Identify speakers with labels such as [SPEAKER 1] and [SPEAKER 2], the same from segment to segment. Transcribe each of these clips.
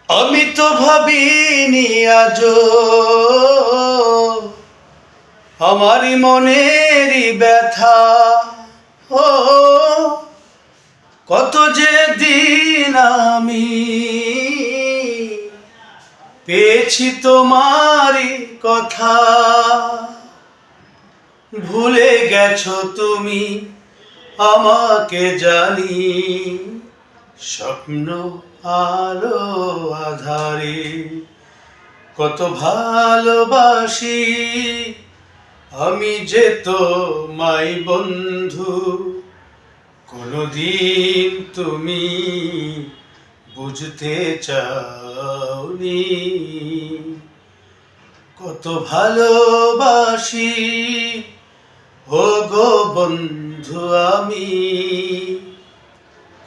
[SPEAKER 1] আমি তো ভাবিনি আজও আমারই মনেরই ব্যথা। ও কত যে দিন আমি পেয়েছি তোমারই কথা, ভুলে গেছো তুমি আমাকে জানি, স্বপ্ন আলো আধারে কত ভালোবাসি আমি যে তোমায় বন্ধু, কোনদিন তুমি বুঝতে চাওনি কত ভালোবাসি ও গো বন্ধু আমি,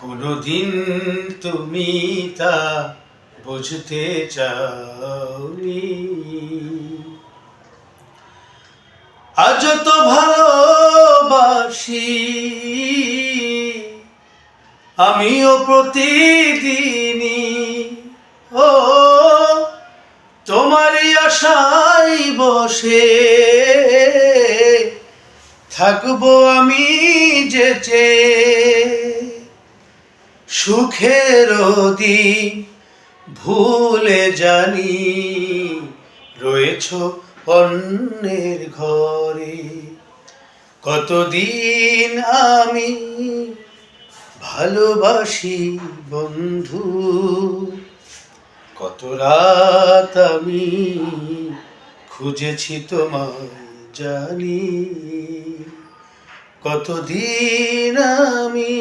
[SPEAKER 1] কোনদিন তুমি তা বুঝতে চাওনি। আজ তো ভালোবাসি আমিও প্রতিদিনই, ও তোমারই আশায় বসে থাকবো আমি যে সুখের দিন ভুলে জানি রয়েছো অন্যের ঘরে। কতদিন আমি ভালোবাসি বন্ধু, কত রাত আমি খুঁজেছি তোমায় জানি, কতদিন আমি